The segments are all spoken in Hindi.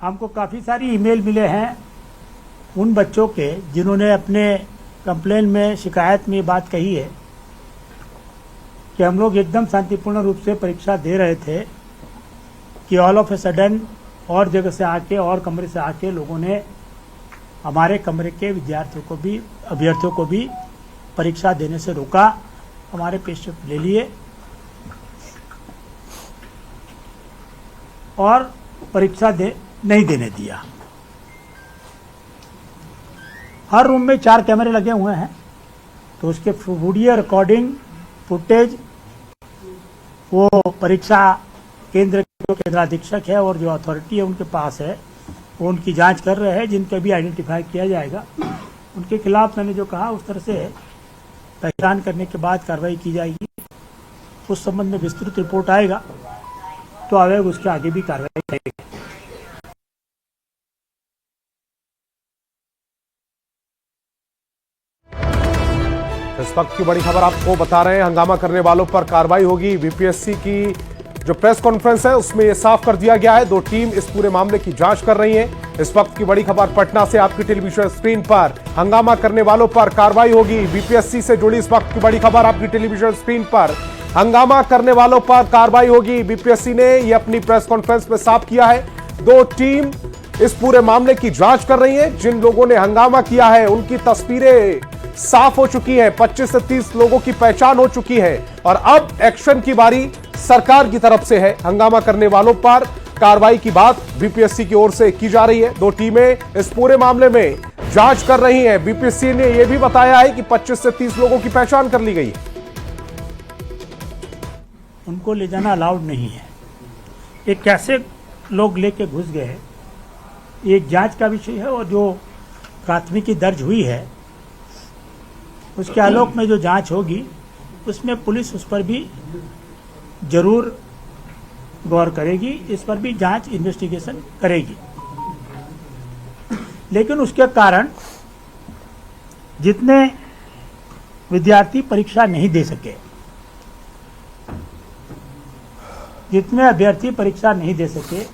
हमको काफ़ी सारी ईमेल मिले हैं उन बच्चों के जिन्होंने अपने कंप्लेन में, शिकायत में ये बात कही है कि हम लोग एकदम शांतिपूर्ण रूप से परीक्षा दे रहे थे कि ऑल ऑफ ए सडन और जगह से आके और कमरे से आके लोगों ने हमारे कमरे के अभ्यर्थियों को भी परीक्षा देने से रोका, हमारे पेपर ले लिए और परीक्षा नहीं देने दिया। हर रूम में 4 कैमरे लगे हुए हैं, तो उसके वीडियो रिकॉर्डिंग फुटेज वो परीक्षा केंद्र जो केंद्राधीक्षक है और जो अथॉरिटी है उनके पास है, वो उनकी जांच कर रहे हैं। जिनका भी आइडेंटिफाई किया जाएगा उनके खिलाफ मैंने जो कहा उस तरह से पहचान करने के बाद कार्रवाई की जाएगी। उस संबंध में विस्तृत रिपोर्ट आएगा तो आयोग उसके आगे भी कार्रवाई करेगा। इस वक्त की बड़ी खबर आपको बता रहे हैं, हंगामा करने वालों पर कार्रवाई होगी। बीपीएससी की जो प्रेस कॉन्फ्रेंस है उसमें यह साफ कर दिया गया है, 2 टीम इस पूरे मामले की जांच कर रही है। इस वक्त की बड़ी खबर पटना से आपकी टेलीविजन स्क्रीन पर, हंगामा करने वालों पर कार्रवाई होगी। बीपीएससी से जुड़ी इस वक्त की बड़ी खबर आपकी टेलीविजन स्क्रीन पर, हंगामा करने वालों पर कार्रवाई होगी। बीपीएससी ने यह अपनी प्रेस कॉन्फ्रेंस में साफ किया है, 2 टीम इस पूरे मामले की जांच कर रही है। जिन लोगों ने हंगामा किया है उनकी तस्वीरें साफ हो चुकी है, 25 से 30 लोगों की पहचान हो चुकी है और अब एक्शन की बारी सरकार की तरफ से है। हंगामा करने वालों पर कार्रवाई की बात बीपीएससी की ओर से की जा रही है। 2 टीमें इस पूरे मामले में जांच कर रही हैं। बीपीएससी ने यह भी बताया है कि 25 से 30 लोगों की पहचान कर ली गई है। उनको ले जाना अलाउड नहीं है। ये कैसे लोग लेके घुस गए, ये एक जांच का विषय है और जो प्राथमिकी दर्ज हुई है उसके आलोक में जो जांच होगी उसमें पुलिस उस पर भी जरूर गौर करेगी, इस पर भी जांच इन्वेस्टिगेशन करेगी। लेकिन उसके कारण जितने विद्यार्थी परीक्षा नहीं दे सके, जितने अभ्यर्थी परीक्षा नहीं दे सके,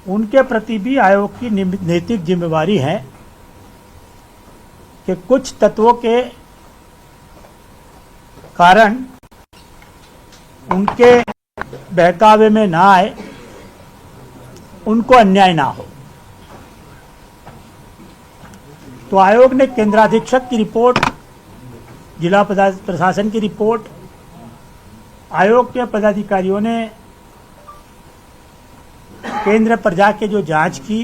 उनके प्रति भी आयोग की नैतिक जिम्मेवारी है कि कुछ तत्वों के कारण उनके बहकावे में ना आए, उनको अन्याय ना हो। तो आयोग ने केंद्राधीक्षक की रिपोर्ट, जिला प्रशासन की रिपोर्ट, आयोग के पदाधिकारियों ने केंद्र पर जाके जो जांच की,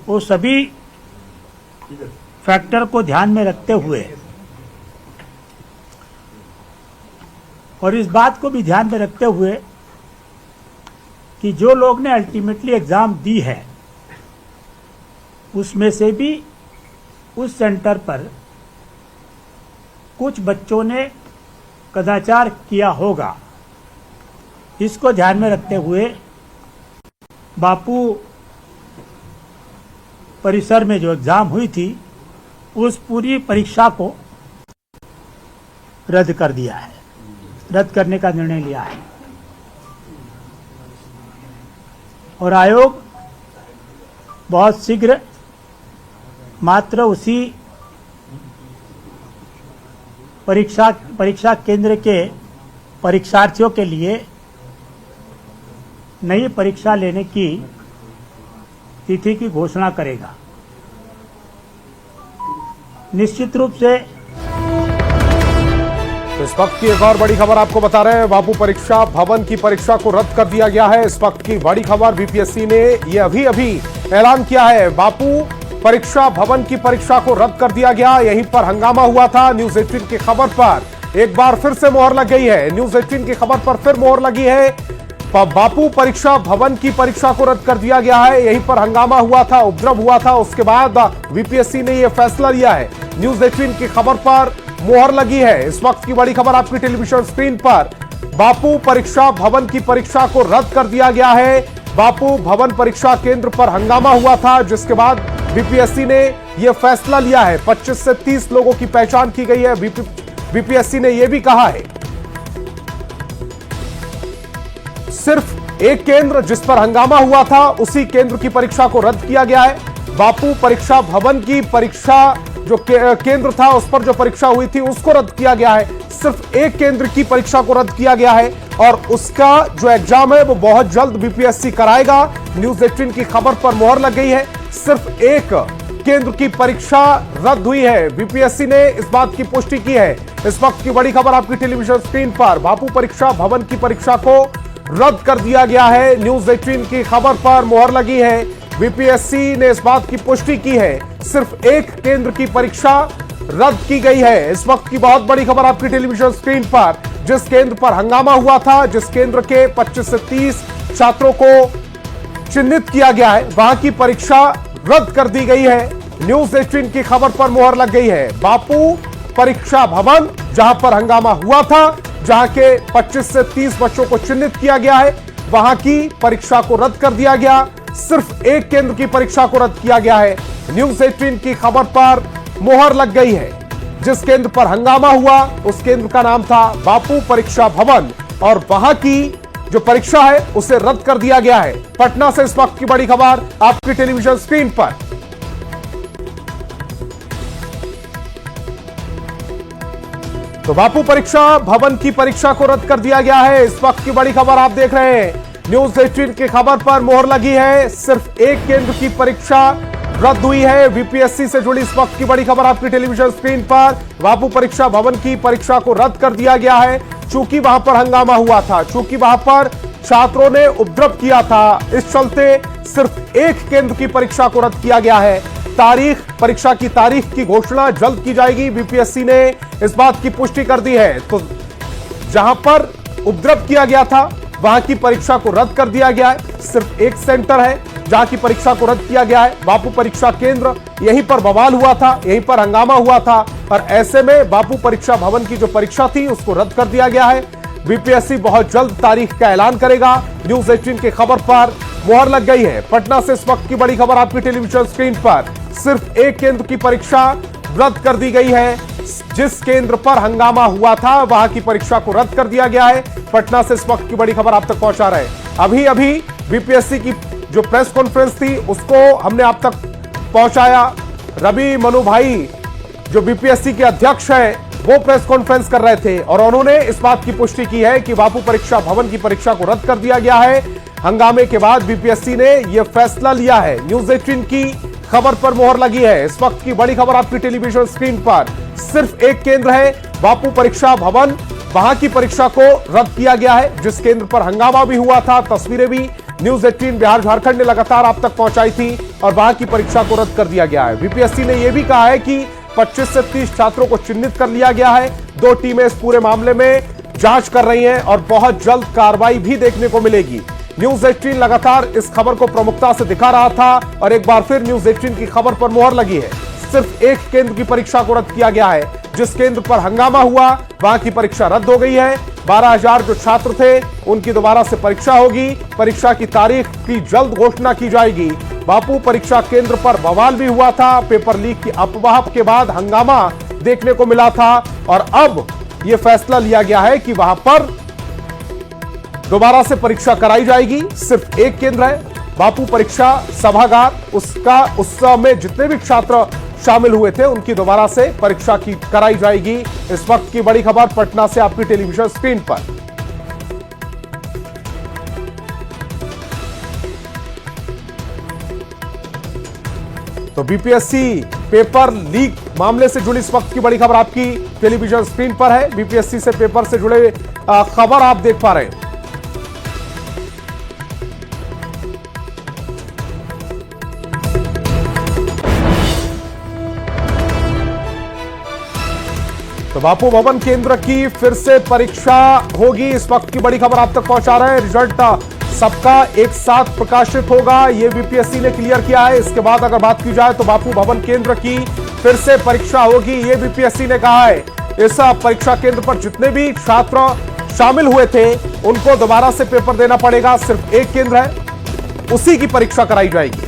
वो सभी फैक्टर को ध्यान में रखते हुए और इस बात को भी ध्यान में रखते हुए कि जो लोग ने अल्टीमेटली एग्जाम दी है उसमें से भी उस सेंटर पर कुछ बच्चों ने कदाचार किया होगा, इसको ध्यान में रखते हुए बापू परिसर में जो एग्जाम हुई थी उस पूरी परीक्षा को रद्द कर दिया है, रद्द करने का निर्णय लिया है। और आयोग बहुत शीघ्र मात्र उसी परीक्षा केंद्र के परीक्षार्थियों के लिए नई परीक्षा लेने की तिथि की घोषणा करेगा। निश्चित रूप से इस वक्त की एक और बड़ी खबर आपको बता रहे हैं, बापू परीक्षा भवन की परीक्षा को रद्द कर दिया गया है। इस वक्त की बड़ी खबर, बीपीएससी ने यह अभी ऐलान किया है, बापू परीक्षा भवन की परीक्षा को रद्द कर दिया गया। यहीं पर हंगामा हुआ था। न्यूज 18 की खबर पर एक बार फिर से मोहर लग गई है। न्यूज 18 की खबर पर फिर मोहर लगी है। बापू परीक्षा भवन की परीक्षा को रद्द कर दिया गया है। यहीं पर हंगामा हुआ था, उपद्रव हुआ था, उसके बाद बीपीएससी ने यह फैसला लिया है। न्यूज 18 की खबर पर मोहर लगी है। इस वक्त की बड़ी खबर आपकी टेलीविजन स्क्रीन पर, बापू परीक्षा भवन की परीक्षा को रद्द कर दिया गया है। बापू भवन परीक्षा केंद्र पर हंगामा हुआ था, जिसके बाद बीपीएससी ने यह फैसला लिया है। 25 से 30 लोगों की पहचान की गई है। बीपीएससी ने यह भी कहा है सिर्फ एक केंद्र जिस पर हंगामा हुआ था उसी केंद्र की परीक्षा को रद्द किया गया है। बापू परीक्षा भवन की परीक्षा जो केंद्र था उस पर जो परीक्षा हुई थी उसको रद्द किया गया है। सिर्फ एक केंद्र की परीक्षा को रद्द किया गया है और उसका जो एग्जाम है वो बहुत जल्द बीपीएससी कराएगा। न्यूज 18 की खबर पर मोहर लग गई है। सिर्फ एक केंद्र की परीक्षा रद्द हुई है। बीपीएससी ने इस बात की पुष्टि की है। इस वक्त की बड़ी खबर आपकी टेलीविजन स्क्रीन पर, बापू परीक्षा भवन की परीक्षा को रद्द कर दिया गया है। न्यूज 18 की खबर पर मोहर लगी है। बीपीएससी ने इस बात की पुष्टि की है। सिर्फ एक केंद्र की परीक्षा रद्द की गई है। इस वक्त की बहुत बड़ी खबर आपकी टेलीविजन स्क्रीन पर, जिस केंद्र पर हंगामा हुआ था, जिस केंद्र के 25 से 30 छात्रों को चिन्हित किया गया है, वहां की परीक्षा रद्द कर दी गई है। न्यूज 18 की खबर पर मोहर लग गई है। बापू परीक्षा भवन जहां पर हंगामा हुआ था, जहां के 25 से 30 बच्चों को चिन्हित किया गया है, वहां की परीक्षा को रद्द कर दिया गया। सिर्फ एक केंद्र की परीक्षा को रद्द किया गया है। न्यूज 18 की खबर पर मोहर लग गई है। जिस केंद्र पर हंगामा हुआ उस केंद्र का नाम था बापू परीक्षा भवन और वहां की जो परीक्षा है उसे रद्द कर दिया गया है। पटना से इस वक्त की बड़ी खबर आपकी टेलीविजन स्क्रीन पर। तो बापू परीक्षा भवन की परीक्षा को रद्द कर दिया गया है। इस वक्त की बड़ी खबर आप देख रहे हैं। न्यूज 18 की खबर पर मोहर लगी है। सिर्फ एक केंद्र की परीक्षा रद्द हुई है। बीपीएससी से जुड़ी इस वक्त की बड़ी खबर आपकी टेलीविजन स्क्रीन पर। बापू परीक्षा भवन की परीक्षा को रद्द कर दिया गया है, चूंकि वहां पर हंगामा हुआ था, चूंकि वहां पर छात्रों ने उपद्रव किया था। इस चलते सिर्फ एक केंद्र की परीक्षा को रद्द किया गया है। परीक्षा की तारीख की घोषणा जल्द की जाएगी। बीपीएससी ने इस बात की पुष्टि कर दी है। तो जहां पर उपद्रव किया गया था वहां की परीक्षा को रद्द कर दिया गया है। सिर्फ एक सेंटर है जहां की परीक्षा को रद्द किया गया है, बापू परीक्षा केंद्र। यहीं पर बवाल हुआ था, यहीं पर हंगामा हुआ था और ऐसे में बापू परीक्षा भवन की जो परीक्षा थी उसको रद्द कर दिया गया है। बीपीएससी बहुत जल्द तारीख का ऐलान करेगा। न्यूज 18 की खबर पर मोहर लग गई है। पटना से इस वक्त की बड़ी खबर आपकी टेलीविजन स्क्रीन पर। सिर्फ एक केंद्र की परीक्षा रद्द कर दी गई है। जिस केंद्र पर हंगामा हुआ था वहां की परीक्षा को रद्द कर दिया गया है। पटना से इस वक्त की बड़ी खबर आप तक पहुंचा रहे हैं। अभी अभी बीपीएससी की जो प्रेस कॉन्फ्रेंस थी उसको हमने आप तक पहुंचाया। रवि मनु भाई जो बीपीएससी के अध्यक्ष हैं वो प्रेस कॉन्फ्रेंस कर रहे थे और उन्होंने इस बात की पुष्टि की है कि बापू परीक्षा भवन की परीक्षा को रद्द कर दिया गया है। हंगामे के बाद बीपीएससी ने यह फैसला लिया है। न्यूज 18 की खबर पर मोहर लगी है। इस वक्त की बड़ी खबर आपकी टेलीविजन स्क्रीन पर। सिर्फ एक केंद्र है बापू परीक्षा भवन, वहां की परीक्षा को रद्द किया गया है। जिस केंद्र पर हंगामा भी हुआ था, तस्वीरें भी न्यूज 18 बिहार झारखंड ने लगातार आप तक पहुंचाई थी और वहां की परीक्षा को रद्द कर दिया गया है। बीपीएससी ने यह भी कहा है कि 25 से 30 छात्रों को चिन्हित कर लिया गया है। 2 टीमें इस पूरे मामले में जांच कर रही हैं और बहुत जल्द कार्रवाई भी देखने को मिलेगी। न्यूज 18 लगातार इस खबर को प्रमुखता से दिखा रहा था और एक बार फिर न्यूज 18 की खबर पर मोहर लगी है। सिर्फ एक केंद्र की परीक्षा को रद्द किया गया है। जिस केंद्र पर हंगामा हुआ वहां की परीक्षा रद्द हो गई है। 12,000 जो छात्र थे उनकी दोबारा से परीक्षा होगी। परीक्षा की तारीख की जल्द घोषणा की जाएगी। बापू परीक्षा केंद्र पर बवाल भी हुआ था। पेपर लीक की अफवाह के बाद हंगामा देखने को मिला था और अब यह फैसला लिया गया है कि वहां पर दोबारा से परीक्षा कराई जाएगी। सिर्फ एक केंद्र है बापू परीक्षा सभागार, उसका उस समय जितने भी छात्र शामिल हुए थे उनकी दोबारा से परीक्षा की कराई जाएगी। इस वक्त की बड़ी खबर पटना से आपकी टेलीविजन स्क्रीन पर। तो बीपीएससी पेपर लीक मामले से जुड़ी इस वक्त की बड़ी खबर आपकी टेलीविजन स्क्रीन पर है। बीपीएससी से पेपर से जुड़े खबर आप देख पा रहे हैं। तो बापू भवन केंद्र की फिर से परीक्षा होगी। इस वक्त की बड़ी खबर आप तक पहुंचा रहे हैं। रिजल्ट सबका एक साथ प्रकाशित होगा, यह बीपीएससी ने क्लियर किया है। इसके बाद अगर बात की जाए तो बापू भवन केंद्र की फिर से परीक्षा होगी, यह बीपीएससी ने कहा है। इस परीक्षा केंद्र पर जितने भी छात्र शामिल हुए थे उनको दोबारा से पेपर देना पड़ेगा। सिर्फ एक केंद्र है, उसी की परीक्षा कराई जाएगी।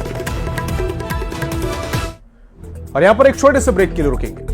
और यहां पर एक छोटे से ब्रेक के लिए रुकेंगे।